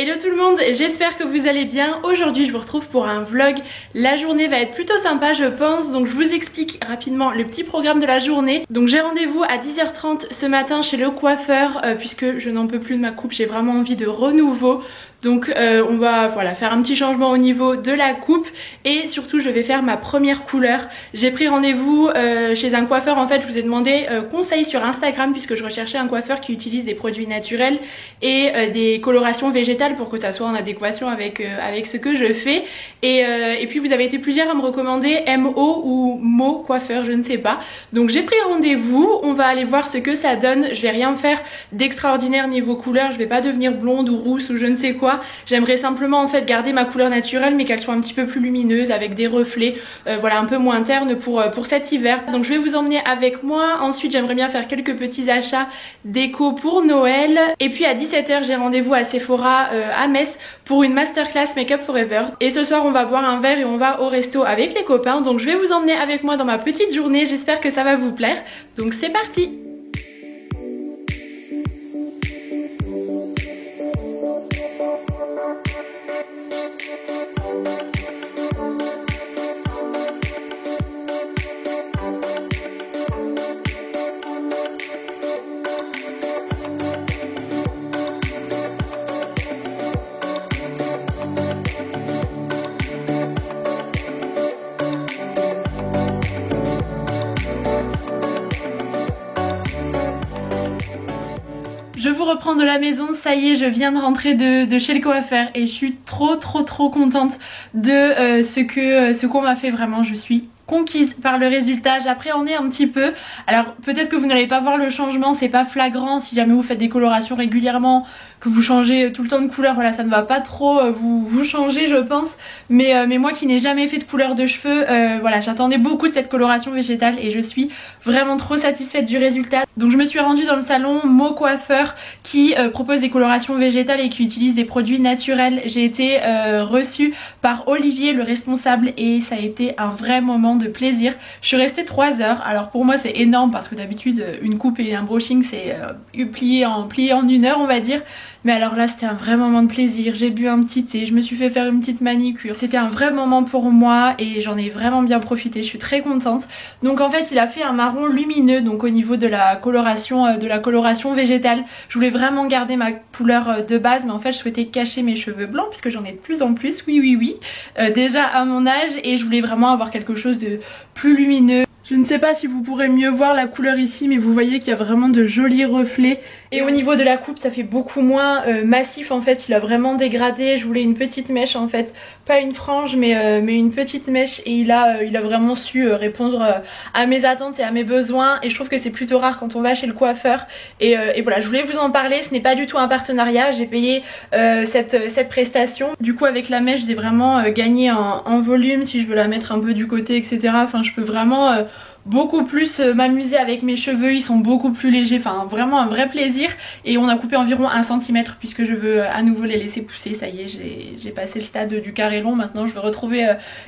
Hello tout le monde, j'espère que vous allez bien. Aujourd'hui je vous retrouve pour un vlog. La journée va être plutôt sympa je pense, donc je vous explique rapidement le petit programme de la journée. Donc j'ai rendez-vous à 10h30 ce matin chez le coiffeur puisque je n'en peux plus de ma coupe, j'ai vraiment envie de renouveau. Donc on va faire un petit changement au niveau de la coupe et surtout je vais faire ma première couleur. J'ai pris rendez-vous chez un coiffeur, en fait je vous ai demandé conseil sur Instagram puisque je recherchais un coiffeur qui utilise des produits naturels et des colorations végétales pour que ça soit en adéquation avec ce que je fais. Et puis vous avez été plusieurs à me recommander MO ou Mo coiffeur, je ne sais pas. Donc j'ai pris rendez-vous, on va aller voir ce que ça donne. Je vais rien faire d'extraordinaire niveau couleur, je vais pas devenir blonde ou rousse ou je ne sais quoi. J'aimerais simplement en fait garder ma couleur naturelle mais qu'elle soit un petit peu plus lumineuse avec des reflets un peu moins ternes pour cet hiver. Donc je vais vous emmener avec moi. Ensuite j'aimerais bien faire quelques petits achats déco pour Noël. Et puis à 17h j'ai rendez-vous à Sephora à Metz pour une masterclass Make-up Forever. Et ce soir on va boire un verre et on va au resto avec les copains. Donc je vais vous emmener avec moi dans ma petite journée, j'espère que ça va vous plaire. Donc c'est parti! Je vous reprends de la maison, ça y est, je viens de rentrer de chez le coiffeur et je suis trop contente de ce qu'on m'a fait. Vraiment, je suis conquise par le résultat. J'appréhendais un petit peu. Alors peut-être que vous n'allez pas voir le changement, c'est pas flagrant si jamais vous faites des colorations régulièrement, que vous changez tout le temps de couleur, voilà, ça ne va pas trop vous changer je pense. Mais moi qui n'ai jamais fait de couleur de cheveux, voilà, j'attendais beaucoup de cette coloration végétale et je suis vraiment trop satisfaite du résultat. Donc je me suis rendue dans le salon Mo Coiffeur qui propose des colorations végétales et qui utilise des produits naturels. J'ai été reçue par Olivier le responsable et ça a été un vrai moment de plaisir. Je suis restée 3 heures. Alors pour moi c'est énorme parce que d'habitude une coupe et un brushing c'est plié en 1 heure on va dire. Mais alors là c'était un vrai moment de plaisir, j'ai bu un petit thé, je me suis fait faire une petite manicure. C'était un vrai moment pour moi et j'en ai vraiment bien profité, je suis très contente. Donc en fait il a fait un marron lumineux donc au niveau de la coloration végétale. Je voulais vraiment garder ma couleur de base mais en fait je souhaitais cacher mes cheveux blancs puisque j'en ai de plus en plus, oui. Déjà à mon âge et je voulais vraiment avoir quelque chose de plus lumineux. Je ne sais pas si vous pourrez mieux voir la couleur ici mais vous voyez qu'il y a vraiment de jolis reflets. Et au niveau de la coupe ça fait beaucoup moins massif en fait, il a vraiment dégradé. Je voulais une petite mèche en fait, pas une frange mais une petite mèche et il a vraiment su répondre à mes attentes et à mes besoins. Et je trouve que c'est plutôt rare quand on va chez le coiffeur et voilà, je voulais vous en parler. Ce n'est pas du tout un partenariat, j'ai payé cette prestation. Du coup avec la mèche j'ai vraiment gagné en volume si je veux la mettre un peu du côté etc. Enfin je peux vraiment beaucoup plus m'amuser avec mes cheveux, ils sont beaucoup plus légers, enfin vraiment un vrai plaisir. Et on a coupé environ 1 cm puisque je veux à nouveau les laisser pousser. Ça y est, j'ai passé le stade du carré long, maintenant je veux retrouver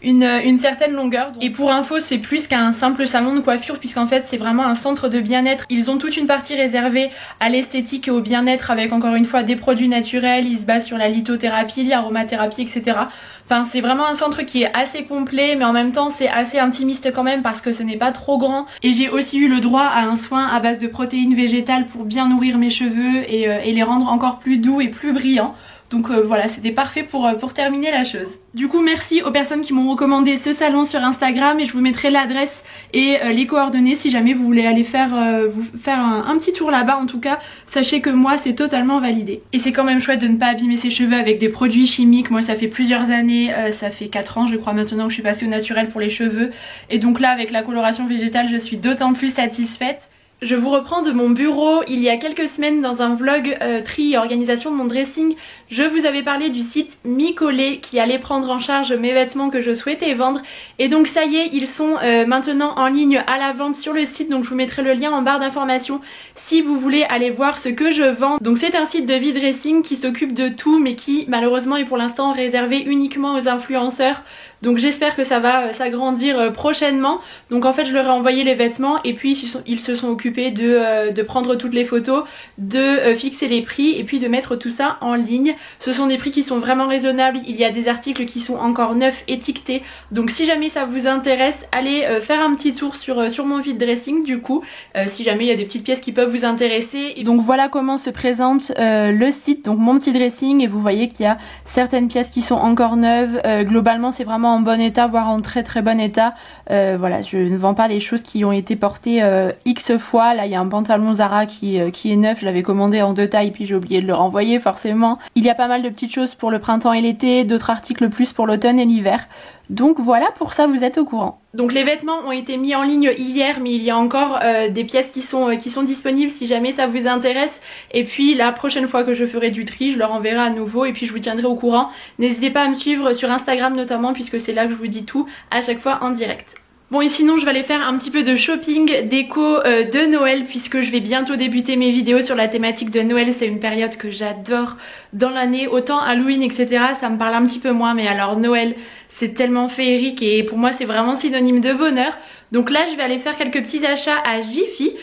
une certaine longueur. Et pour info c'est plus qu'un simple salon de coiffure puisqu'en fait c'est vraiment un centre de bien-être. Ils ont toute une partie réservée à l'esthétique et au bien-être avec encore une fois des produits naturels. Ils se basent sur la lithothérapie, l'aromathérapie etc. Enfin c'est vraiment un centre qui est assez complet mais en même temps c'est assez intimiste quand même parce que ce n'est pas trop grand. Et j'ai aussi eu le droit à un soin à base de protéines végétales pour bien nourrir mes cheveux et les rendre encore plus doux et plus brillants. Donc voilà, c'était parfait pour terminer la chose. Du coup merci aux personnes qui m'ont recommandé ce salon sur Instagram et je vous mettrai l'adresse et les coordonnées si jamais vous voulez aller faire un petit tour là-bas. En tout cas sachez que moi c'est totalement validé. Et c'est quand même chouette de ne pas abîmer ses cheveux avec des produits chimiques. Moi ça fait plusieurs années, ça fait 4 ans je crois maintenant que je suis passée au naturel pour les cheveux. Et donc là avec la coloration végétale je suis d'autant plus satisfaite. Je vous reprends de mon bureau. Il y a quelques semaines dans un vlog tri et organisation de mon dressing, je vous avais parlé du site Mi-Collé qui allait prendre en charge mes vêtements que je souhaitais vendre. Et donc ça y est, ils sont maintenant en ligne à la vente sur le site. Donc je vous mettrai le lien en barre d'informations si vous voulez aller voir ce que je vends. Donc c'est un site de vie-dressing qui s'occupe de tout mais qui malheureusement est pour l'instant réservé uniquement aux influenceurs. donc j'espère que ça va s'agrandir prochainement. Donc en fait je leur ai envoyé les vêtements et puis ils se sont occupés de prendre toutes les photos, de fixer les prix et puis de mettre tout ça en ligne. Ce sont des prix qui sont vraiment raisonnables, il y a des articles qui sont encore neufs, étiquetés, donc si jamais ça vous intéresse, allez faire un petit tour sur mon vide dressing du coup, si jamais il y a des petites pièces qui peuvent vous intéresser. Et donc voilà comment se présente le site, donc mon petit dressing, et vous voyez qu'il y a certaines pièces qui sont encore neuves, globalement c'est vraiment en bon état, voire en très très bon état. Voilà, je ne vends pas les choses qui ont été portées X fois. Là il y a un pantalon Zara qui est neuf, je l'avais commandé en 2 tailles puis j'ai oublié de le renvoyer forcément. Il y a pas mal de petites choses pour le printemps et l'été, d'autres articles plus pour l'automne et l'hiver. Donc voilà, pour ça vous êtes au courant. Donc les vêtements ont été mis en ligne hier, mais il y a encore des pièces qui sont disponibles si jamais ça vous intéresse. Et puis la prochaine fois que je ferai du tri, je leur enverrai à nouveau et puis je vous tiendrai au courant. N'hésitez pas à me suivre sur Instagram notamment, puisque c'est là que je vous dis tout à chaque fois en direct. Bon, et sinon je vais aller faire un petit peu de shopping déco de Noël, puisque je vais bientôt débuter mes vidéos sur la thématique de Noël. C'est une période que j'adore dans l'année, autant Halloween etc ça me parle un petit peu moins, mais alors Noël c'est tellement féerique et pour moi c'est vraiment synonyme de bonheur. Donc là je vais aller faire quelques petits achats à Jiffy,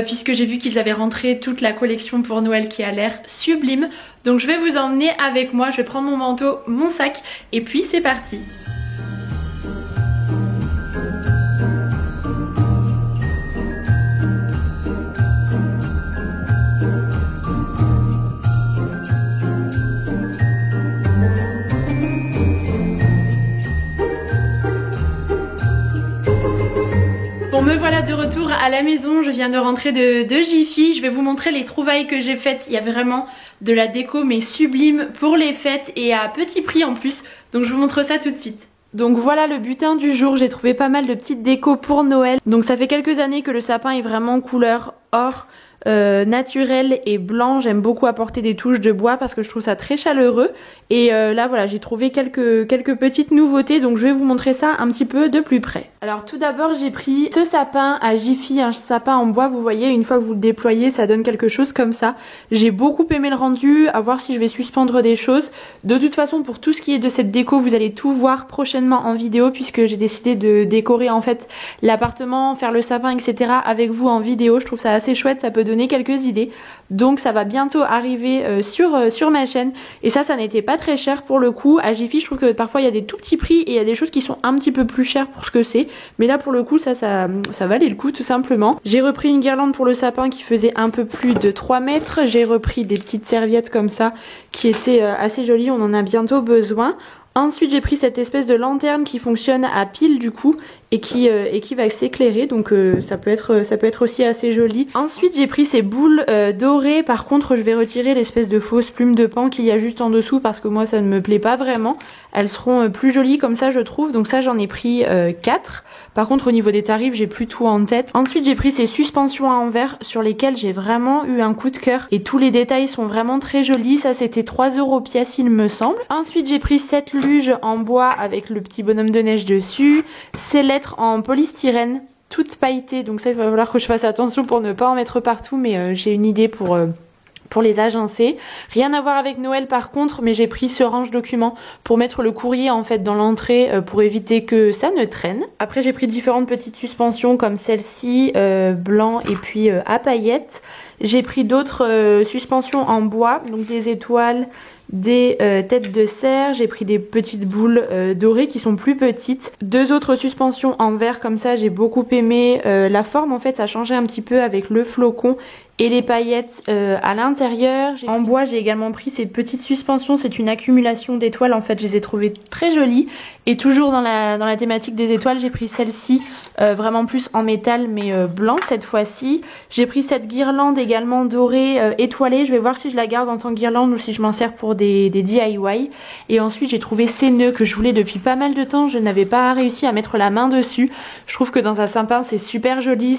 puisque j'ai vu qu'ils avaient rentré toute la collection pour Noël qui a l'air sublime. Donc je vais vous emmener avec moi, je vais prendre mon manteau, mon sac et puis c'est parti. Me voilà de retour à la maison, je viens de rentrer de Jiffy. Je vais vous montrer les trouvailles que j'ai faites. Il y a vraiment de la déco mais sublime pour les fêtes et à petit prix en plus. Donc je vous montre ça tout de suite. Donc voilà le butin du jour, j'ai trouvé pas mal de petites décos pour Noël. Donc ça fait quelques années que le sapin est vraiment couleur or, naturel et blanc. J'aime beaucoup apporter des touches de bois parce que je trouve ça très chaleureux. Et là voilà, j'ai trouvé quelques petites nouveautés, donc je vais vous montrer ça un petit peu de plus près. Alors tout d'abord j'ai pris ce sapin à Jiffy, un sapin en bois, vous voyez, une fois que vous le déployez ça donne quelque chose comme ça. J'ai beaucoup aimé le rendu, à voir si je vais suspendre des choses. De toute façon pour tout ce qui est de cette déco vous allez tout voir prochainement en vidéo, puisque j'ai décidé de décorer en fait l'appartement, faire le sapin etc avec vous en vidéo. Je trouve ça assez chouette, ça peut donner quelques idées. Donc ça va bientôt arriver sur ma chaîne. Et ça n'était pas très cher pour le coup. À Jiffy je trouve que parfois il y a des tout petits prix et il y a des choses qui sont un petit peu plus chères pour ce que c'est. Mais là pour le coup ça valait le coup tout simplement. J'ai repris une guirlande pour le sapin qui faisait un peu plus de 3 mètres. J'ai repris des petites serviettes comme ça qui étaient assez jolies, on en a bientôt besoin. Ensuite j'ai pris cette espèce de lanterne qui fonctionne à pile du coup et qui va s'éclairer, donc ça peut être aussi assez joli. Ensuite j'ai pris ces boules dorées. Par contre je vais retirer l'espèce de fausse plume de pan qu'il y a juste en dessous parce que moi ça ne me plaît pas vraiment. Elles seront plus jolies comme ça je trouve, donc ça j'en ai pris 4. Par contre au niveau des tarifs j'ai plus tout en tête. Ensuite j'ai pris ces suspensions à envers sur lesquelles j'ai vraiment eu un coup de cœur et tous les détails sont vraiment très jolis. Ça c'était 3 € pièce il me semble. Ensuite j'ai pris cette luge en bois avec le petit bonhomme de neige dessus, ces lettres en polystyrène toutes pailletées, donc ça il va falloir que je fasse attention pour ne pas en mettre partout, mais j'ai une idée pour les agencer. Rien à voir avec Noël par contre, mais j'ai pris ce range documents pour mettre le courrier en fait dans l'entrée pour éviter que ça ne traîne. Après j'ai pris différentes petites suspensions comme celle-ci, blanc et puis à paillettes. J'ai pris d'autres suspensions en bois, donc des étoiles, des têtes de cerf. J'ai pris des petites boules dorées qui sont plus petites. 2 autres suspensions en verre comme ça, j'ai beaucoup aimé la forme en fait, ça changeait un petit peu avec le flocon et les paillettes à l'intérieur. En bois j'ai également pris ces petites suspensions, c'est une accumulation d'étoiles en fait, je les ai trouvées très jolies. Et toujours dans la thématique des étoiles j'ai pris celle-ci, vraiment plus en métal mais blanc cette fois-ci. J'ai pris cette guirlande également dorée étoilée, je vais voir si je la garde en tant que guirlande ou si je m'en sers pour des DIY. Et ensuite j'ai trouvé ces nœuds que je voulais depuis pas mal de temps, je n'avais pas réussi à mettre la main dessus. Je trouve que dans un sapin c'est super joli,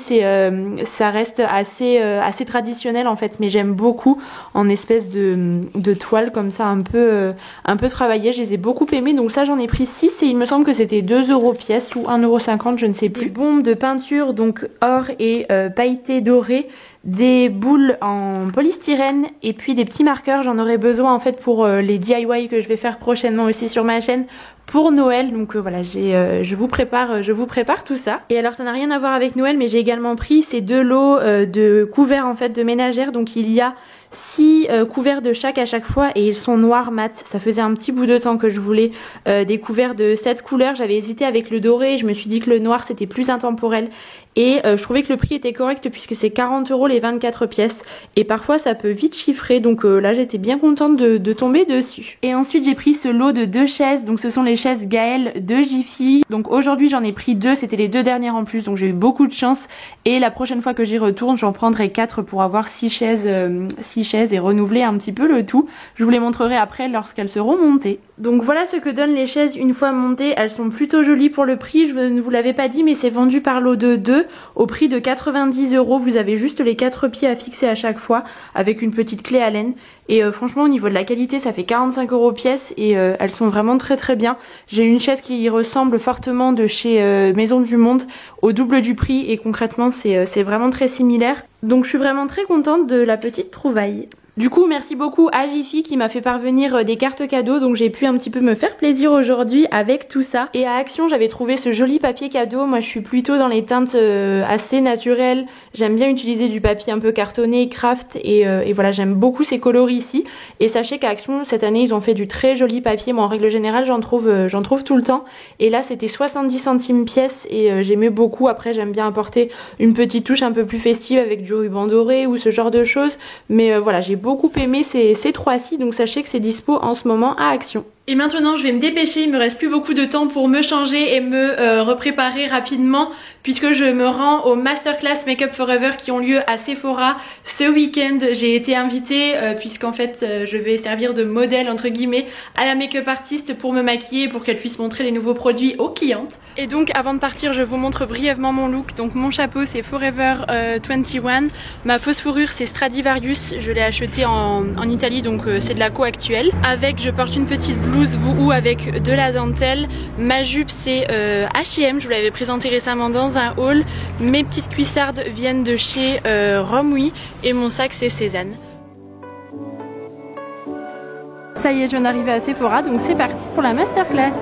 ça reste assez traditionnel en fait, mais j'aime beaucoup en espèce de toile comme ça un peu travaillée. Je les ai beaucoup aimés, donc ça j'en ai pris 6 et il me semble que c'était 2 € pièce ou 1,50 €, je ne sais plus. Des bombes de peinture donc or et pailleté doré, des boules en polystyrène et puis des petits marqueurs. J'en aurai besoin en fait pour les DIY que je vais faire prochainement aussi sur ma chaîne, pour Noël. Donc voilà, je vous prépare tout ça. Et alors ça n'a rien à voir avec Noël, mais j'ai également pris ces 2 lots de couverts en fait de ménagères. Donc il y a 6 couverts de chaque à chaque fois et ils sont noirs mat. Ça faisait un petit bout de temps que je voulais des couverts de cette couleur. J'avais hésité avec le doré, je me suis dit que le noir c'était plus intemporel et je trouvais que le prix était correct puisque c'est 40 € les 24 pièces et parfois ça peut vite chiffrer. Donc là j'étais bien contente de tomber dessus. Et ensuite j'ai pris ce lot de 2 chaises. Donc ce sont les chaises Gaël de Jiffy. Donc aujourd'hui j'en ai pris 2, c'était les 2 dernières en plus, donc j'ai eu beaucoup de chance. Et la prochaine fois que j'y retourne j'en prendrai 4 pour avoir 6 chaises et renouveler un petit peu le tout. Je vous les montrerai après lorsqu'elles seront montées. Donc voilà ce que donnent les chaises une fois montées. Elles sont plutôt jolies pour le prix. Je ne vous l'avais pas dit mais c'est vendu par lot de 2 au prix de 90 €. Vous avez juste les 4 pieds à fixer à chaque fois avec une petite clé Allen. Et franchement au niveau de la qualité ça fait 45 € pièce et elles sont vraiment très bien. J'ai une chaise qui ressemble fortement de chez Maison du Monde au double du prix et concrètement c'est vraiment très similaire. Donc je suis vraiment très contente de la petite trouvaille. Du coup merci beaucoup à Jiffy qui m'a fait parvenir des cartes cadeaux, donc j'ai pu un petit peu me faire plaisir aujourd'hui avec tout ça. Et à Action j'avais trouvé ce joli papier cadeau. Moi je suis plutôt dans les teintes assez naturelles, j'aime bien utiliser du papier un peu cartonné, craft et voilà, j'aime beaucoup ces coloris ici. Et sachez qu'à Action cette année ils ont fait du très joli papier. Moi en règle générale j'en trouve tout le temps et là c'était 70 centimes pièce et j'aimais beaucoup. Après j'aime bien apporter une petite touche un peu plus festive avec du ruban doré ou ce genre de choses, mais voilà, j'ai beaucoup aimé ces 3-ci, donc sachez que c'est dispo en ce moment à Action. Et maintenant je vais me dépêcher, il me reste plus beaucoup de temps pour me changer et me repréparer rapidement puisque je me rends aux masterclass Make Up Forever qui ont lieu à Sephora ce week-end. J'ai été invitée puisqu'en fait je vais servir de modèle entre guillemets à la make-up artiste pour me maquiller pour qu'elle puisse montrer les nouveaux produits aux clientes. Et donc avant de partir je vous montre brièvement mon look. Donc mon chapeau c'est Forever 21, ma fausse fourrure c'est Stradivarius, je l'ai acheté en Italie donc c'est de la co actuelle. Avec je porte une petite blouse bouhou avec de la dentelle. Ma jupe c'est H&M, je vous l'avais présenté récemment dans un haul. Mes petites cuissardes viennent de chez Romwe et mon sac c'est Cézanne. Ça y est, je viens d'arriver à Sephora donc c'est parti pour la masterclass.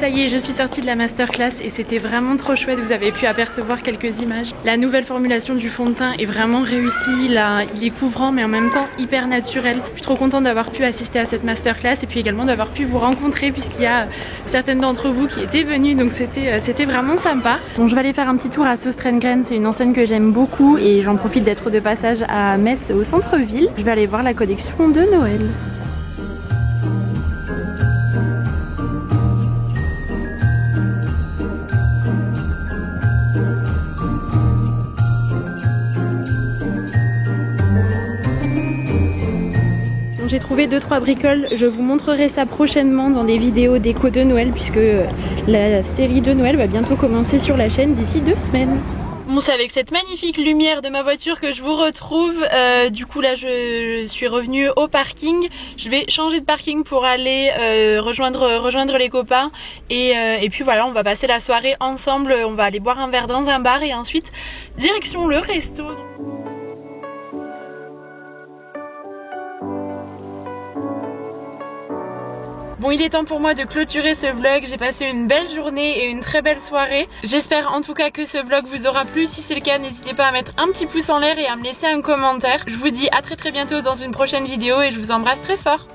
Ça y est, je suis sortie de la masterclass et c'était vraiment trop chouette, vous avez pu apercevoir quelques images. La nouvelle formulation du fond de teint est vraiment réussie, il est couvrant mais en même temps hyper naturel. Je suis trop contente d'avoir pu assister à cette masterclass et puis également d'avoir pu vous rencontrer puisqu'il y a certaines d'entre vous qui étaient venues, donc c'était vraiment sympa. Donc je vais aller faire un petit tour à Søstrene, c'est une enseigne que j'aime beaucoup et j'en profite d'être de passage à Metz au centre-ville. Je vais aller voir la collection de Noël. J'ai trouvé 2-3 bricoles, je vous montrerai ça prochainement dans des vidéos déco de Noël puisque la série de Noël va bientôt commencer sur la chaîne d'ici 2 semaines. Bon, c'est avec cette magnifique lumière de ma voiture que je vous retrouve. Du coup là je suis revenue au parking. Je vais changer de parking pour aller rejoindre les copains et puis voilà, on va passer la soirée ensemble. On va aller boire un verre dans un bar et ensuite direction le resto. Bon, il est temps pour moi de clôturer ce vlog. J'ai passé une belle journée et une très belle soirée. J'espère en tout cas que ce vlog vous aura plu. Si c'est le cas, n'hésitez pas à mettre un petit pouce en l'air et à me laisser un commentaire. Je vous dis à très bientôt dans une prochaine vidéo et je vous embrasse très fort.